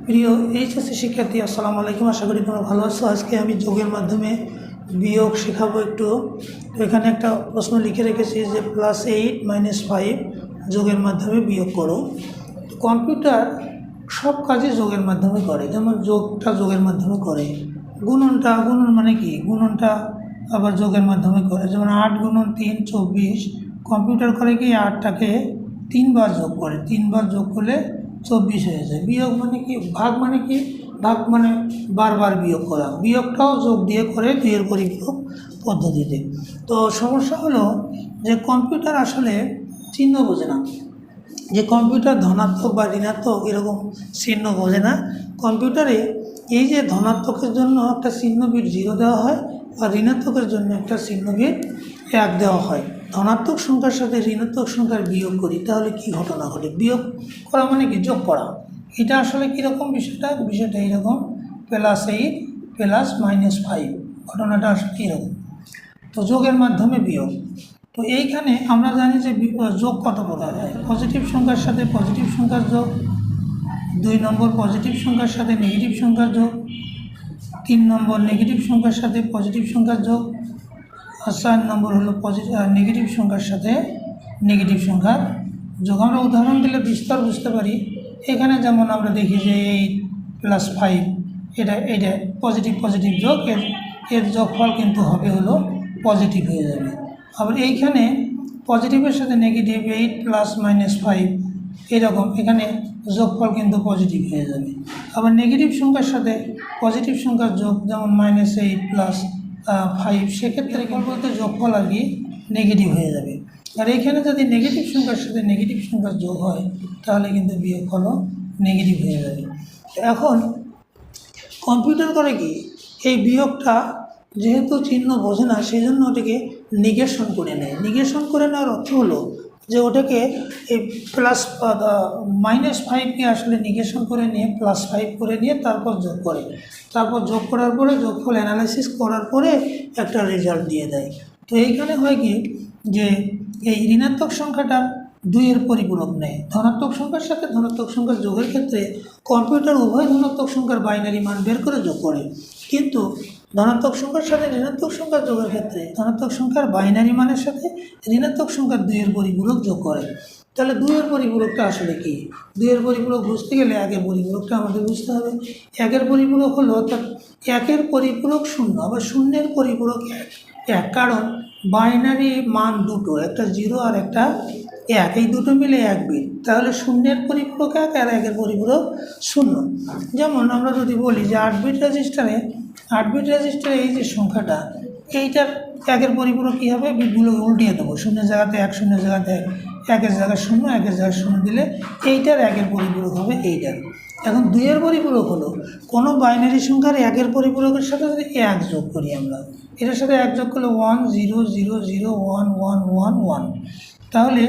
প্রিয় এইচএসসি শিক্ষার্থী, আসসালামু আলাইকুম। আশা করি তোমরা ভালো আছো। আজকে আমি যোগের মাধ্যমে বিয়োগ শেখাবো একটু। তো এখানে একটা প্রশ্ন লিখে রেখেছি যে +8 - 5 যোগের মাধ্যমে বিয়োগ করো। তো কম্পিউটার সব কাজই যোগের মাধ্যমে করে, যেমন যোগটা যোগের মাধ্যমে করে, গুণন মানে কি, গুণনটা আবার যোগের মাধ্যমে করে। যেমন 8 × 3 = 24। কম্পিউটার করে কি 8টাকে 3বার যোগ করে, 3বার যোগ করলে 24 হয়ে যায়। বিয়োগ মানে কি, ভাগ মানে কি, ভাগ মানে বারবার বিয়োগ করা। বিয়োগটাও যোগ দিয়ে করে, দুইয়ের পরিপূরক পদ্ধতিতে। তো সমস্যা হলো যে কম্পিউটার আসলে চিহ্ন বোঝে না, যে কম্পিউটার ধনাত্মক বা ঋণাত্মক এরকম চিহ্ন বোঝে না। কম্পিউটারে এই যে ধনাত্মকের জন্য একটা চিহ্ন বিট 0 দেওয়া হয়, আর ঋণাত্মকের জন্য একটা চিহ্ন বিট 1 দেওয়া হয়। ধনাত্মক সংখ্যার সাথে ঋণাত্মক সংখ্যার বিয়োগ করি, তাহলে কি ঘটনা ঘটে? বিয়োগ করা মানে কি, যোগ করা। এটা আসলে কীরকম বিষয়টা এইরকম, +8 + -5, ঘটনাটা আসলে কীরকম। তো যোগের মাধ্যমে বিয়োগ। তো এইখানে আমরা জানি যে যোগ কত প্রকার হয়। পজিটিভ সংখ্যার সাথে পজিটিভ সংখ্যার যোগ, 2 নম্বর পজিটিভ সংখ্যার সাথে নেগেটিভ সংখ্যার যোগ, 3 নম্বর নেগেটিভ সংখ্যার সাথে পজিটিভ সংখ্যার যোগ, আর 4 নম্বর হলো নেগেটিভ সংখ্যার সাথে নেগেটিভ সংখ্যার যোগ। আমরা উদাহরণ দিলে বিস্তার বুঝতে পারি। এখানে যেমন আমরা দেখি যে 8 + 5, এটা পজিটিভ যোগ, এর যোগফল কিন্তু হবে হলো পজিটিভ হয়ে যাবে। আবার এইখানে পজিটিভের সাথে নেগেটিভ 8 + -5, এরকম এখানে যোগফল কিন্তু পজিটিভ হয়ে যাবে। আবার নেগেটিভ সংখ্যার সাথে পজিটিভ সংখ্যার যোগ, যেমন -8 + 5, সেক্ষেত্রে বলতে যোগফল আর কি নেগেটিভ হয়ে যাবে। আর এইখানে যদি নেগেটিভ সংখ্যার সাথে নেগেটিভ সংখ্যার যোগ হয়, তাহলে কিন্তু বিয়োগফলও নেগেটিভ হয়ে যাবে। এখন কম্পিউটার করে কি, এই বিয়োগটা যেহেতু চিহ্ন বোঝে না, সেই জন্য ওটাকে নিগেশন করে নেয়। নিগেশন করে নেওয়ার অর্থ হলো যে ওটাকে এই -5কে আসলে নিগেশন করে নিয়ে +5 করে নিয়ে তারপর যোগ করে, তারপর যোগ করার পরে যোগফল অ্যানালাইসিস করার পরে একটা রেজাল্ট দিয়ে দেয়। তো এইখানে হয় কি, যে এই ঋণাত্মক সংখ্যাটা 2-এর পরিপূরক নেয়। ধনাত্মক সংখ্যার সাথে ধনাত্মক সংখ্যার যোগের ক্ষেত্রে কম্পিউটার উভয় ধনাত্মক সংখ্যার বাইনারি মান বের করে যোগ করে, কিন্তু ধনাত্মক সংখ্যার সাথে ঋণাত্মক সংখ্যার যোগের ক্ষেত্রে ধনাত্মক সংখ্যার বাইনারি মানের সাথে ঋণাত্মক সংখ্যার 2-এর পরিপূরক যোগ করে। তাহলে 2-এর পরিপূরকটা আসলে কি? 2-এর পরিপূরক বুঝতে গেলে 1-এর পরিপূরকটা আমাদের বুঝতে হবে। 1-এর পরিপূরক হলো, অর্থাৎ 1-এর পরিপূরক 0, আবার 0-এর পরিপূরক 1, কারণ বাইনারি মান দুটো, একটা 0 আর একটা 1, এই দুটো মিলে 1 বিট। তাহলে 0-এর পরিপূরক 1 আর 1-এর পরিপূরক 0। যেমন আমরা যদি বলি যে 8 বিট রেজিস্টারে এই যে সংখ্যাটা, এইটার 1-এর পরিপূরক কী হবে? বিটগুলোকে উল্টিয়ে দেবো, 0-এর জায়গাতে 1, 0-এর জায়গাতে 1, 1-এর জায়গায় 0, 1-এর জায়গায় 0 দিলে এইটার 1-এর পরিপূরক হবে এইটার। এখন 2-এর পরিপূরক হলো কোনো বাইনারি সংখ্যার 1-এর পরিপূরকের সাথে যদি 1 যোগ করি, আমরা এটার সাথে 1 যোগ করলে 1 0 0 0 1 1 1 1, তাহলে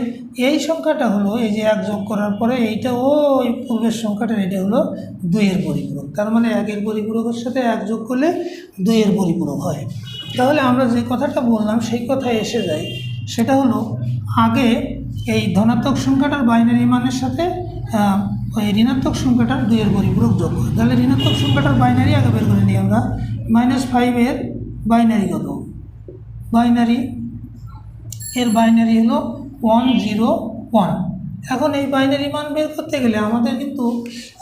এই সংখ্যাটা হলো, এই যে 1 যোগ করার পরে এইটা ওই পূর্বের সংখ্যাটার, এটা হলো 2-এর পরিপূরক। তার মানে 1-এর পরিপূরকের সাথে 1 যোগ করলে 2-এর পরিপূরক হয়। তাহলে আমরা যে কথাটা বললাম সেই কথায় এসে যাই, সেটা হলো আগে এই ধনাত্মক সংখ্যাটার বাইনারি মানের সাথে ওই ঋণাত্মক সংখ্যাটার 2-এর পরিপূরক যোগ করে। তাহলে ঋণাত্মক সংখ্যাটার বাইনারি আগে বের করে নিই আমরা। -5-এর বাইনারি কত? এর বাইনারি হলো 1 0 1। এখন এই বাইনারি মান বের করতে গেলে আমাদের কিন্তু,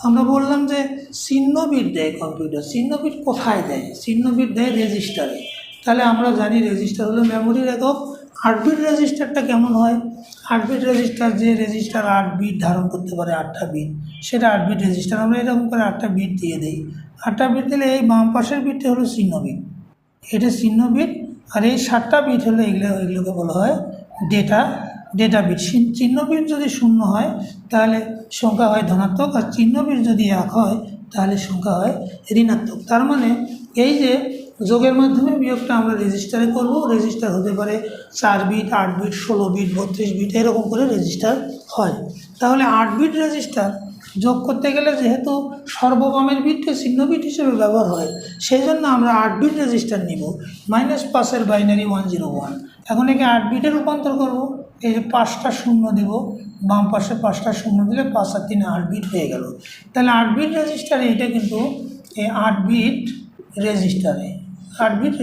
আমরা বললাম যে চিহ্ন বিট দেয় কম্পিউটার। চিহ্ন বিট কোথায় দেয়? চিহ্ন বিট দেয় রেজিস্টারে। তাহলে আমরা জানি রেজিস্টার হলো মেমোরির একক। 8 বিট রেজিস্টারটা কেমন হয়? 8 বিট রেজিস্টার, যে রেজিস্টার 8 বিট ধারণ করতে পারে, 8টা বিট, সেটা 8 বিট রেজিস্টার। আমরা এরকম করে 8টা বিট দিয়ে দিই। 8টা বিট দিলে এই বাম পাশের বিটটা হলো চিহ্ন বিট, এটা চিহ্ন বিট। আর এই 7টা বিট হলো এগুলোকে বলা হয় ডেটা বিট। চিহ্ন বিট যদি 0 হয় তাহলে সংখ্যা হয় ধনাত্মক, আর চিহ্ন বিট যদি 1 হয় তাহলে সংখ্যা হয় ঋণাত্মক। তার মানে এই যে যোগের মাধ্যমে বিয়োগটা আমরা রেজিস্টারে করব, রেজিস্টার হতে পারে 4 বিট, 8 বিট, 16 বিট, 32 বিট, এরকম করে রেজিস্টার হয়। তাহলে 8 বিট রেজিস্টার যোগ করতে গেলে যেহেতু সর্ববামের বিটকে চিহ্ন বিট হিসেবে ব্যবহার হয়, সেই জন্য আমরা 8 বিট রেজিস্টার নিব। -5-এর বাইনারি 101। এখন একে 8 বিটে রূপান্তর করব। এই যে 5টা শূন্য দেব, বাম পাশে 5টা শূন্য দিলে 5 আর 3 8 বিট হয়ে গেল। তাহলে 8 বিট রেজিস্টারে এটা কিন্তু এই 8 বিট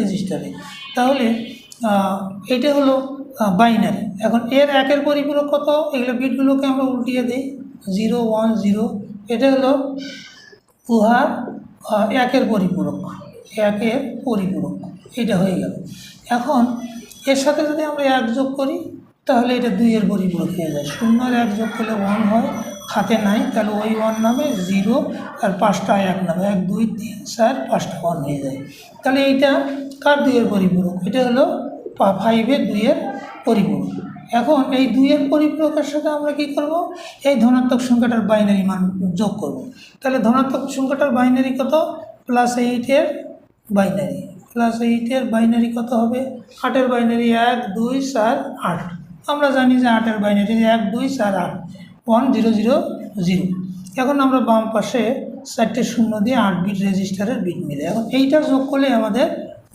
রেজিস্টারে তাহলে এটা হলো বাইনারি। এখন এর একের পরিপূরক কত, এগুলো বিটগুলোকে আমরা উল্টিয়ে দিই 0 1 0, এটা হলো উহার একের পরিপূরক, এটা হয়ে গেল। এখন এর সাথে যদি আমরা 1 যোগ করি তাহলে এটা 2 এর পরিপূরক হয়ে যায়। 0 আর 1 যোগ করলে 1 হয়, হাতে নাই, তাহলে ওই 1 নামে 0 আর 5টা 1 নামে 1 2 3 4 5টা 1 হয়ে যায়। তাহলে এইটা কার 2 এর পরিপূরক, এটা হলো 5-এর 2 এর পরিপূরক। এখন এই 2 এর পরিপূরকের সাথে আমরা কি করব, এই ধনাত্মক সংখ্যাটার বাইনারি মান যোগ করব। তাহলে ধনাত্মক সংখ্যাটার বাইনারি কত, +8 এর বাইনারি কত হবে, 8-এর বাইনারি 1 2 4 8। আমরা জানি যে 8-এর বাইনারি 1 2 4 8 1 0 0 0। এখন আমরা বাম পাশে 4টে শূন্য দিয়ে 8 বিট রেজিস্টারের বিট মিলে, এখন এইটা যোগ করলে আমাদের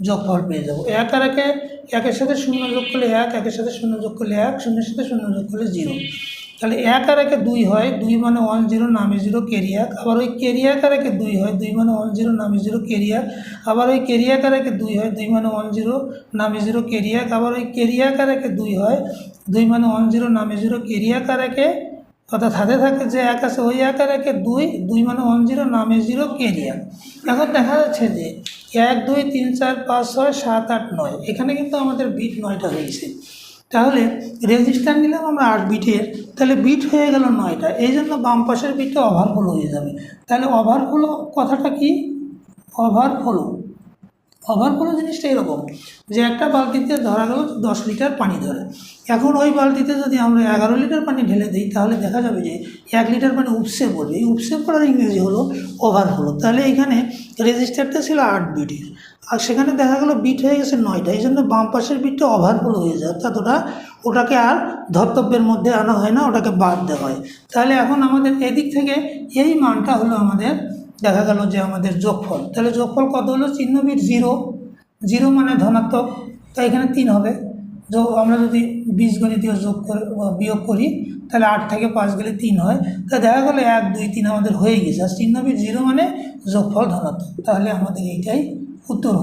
যোগফল পেয়ে যাবো। 1 আর 1-এর সাথে 0 যোগ করলে 1, 1-এর সাথে 0 যোগ করলে 1, 0-এর সাথে 0 যোগ করলে 0। তাহলে 1 আর 1-এ 2 হয়, 2 মানে 1 0 নামে 0 ক্যারি 1, আবার ওই ক্যারি 1 আর 1-এ 2 হয়, 2 মানে 1 0 নামে 0 ক্যারি 1, আবার ওই ক্যারি 1 আর 1-এ 2 হয়, 2 মানে 1 0 নামে 0 ক্যারি 1, আবার ওই ক্যারি 1 আর 1-এ 2 হয়, 2 মানে 1 0 নামে 0 ক্যারি 1 আর 1-এ, অর্থাৎ হাতে থাকে যে 1 আছে ওই 1 আর 1-এ 2, 2 মানে 1 0 নামে 0 ক্যারি 1। এখন দেখা যাচ্ছে যে 1 2 3 4 5 6 7 8 9, এখানে কিন্তু আমাদের বিট 9টা হয়েছে। তাহলে রেজিস্টার নিলাম আমরা 8 বিটের, তাহলে বিট হয়ে গেল 9টা, এই জন্য বাম পাশের বিটটা ওভারফ্লো হয়ে যাবে। তাহলে ওভারফ্লো কথাটা কি, ওভারফ্লো জিনিসটা এরকম যে একটা বালতিতে ধরা গেল 10 লিটার পানি ধরে, এখন ওই বালতিতে যদি আমরা 11 লিটার পানি ঢেলে দিই তাহলে দেখা যাবে যে 1 লিটার পানি উপসে পড়বে। এই উপসে পড়ার ইংরেজি হলো ওভারফ্লো। তাহলে এখানে রেজিস্টারটা ছিল 8 বিটের, আর সেখানে দেখা গেল বিট হয়ে গেছে 9টা, এই জন্য বাম পাশের বিটটা ওভারফ্লো হয়ে যায়, অর্থাৎ ওটাকে আর ধর্তব্যের মধ্যে আনা হয় না, ওটাকে বাদ দেওয়া হয়। তাহলে এখন আমাদের এদিক থেকে এই মানটা হলো আমাদের দেখা গেল যে আমাদের যোগফল। তাহলে যোগফল কত হলো, চিহ্ন বিট 0 মানে ধনাত্মক, তাই এখানে 3 হবে। আমরা যদি বীজগণিতীয় বিয়োগ করি তাহলে 8 থেকে 5 গেলে 3 হয়, তা দেখা গেলো 1 2 3 আমাদের হয়ে গেছে, আর চিহ্ন বিট 0 মানে যোগফল ধনাত্মক। তাহলে আমাদের এইটাই উত্তর।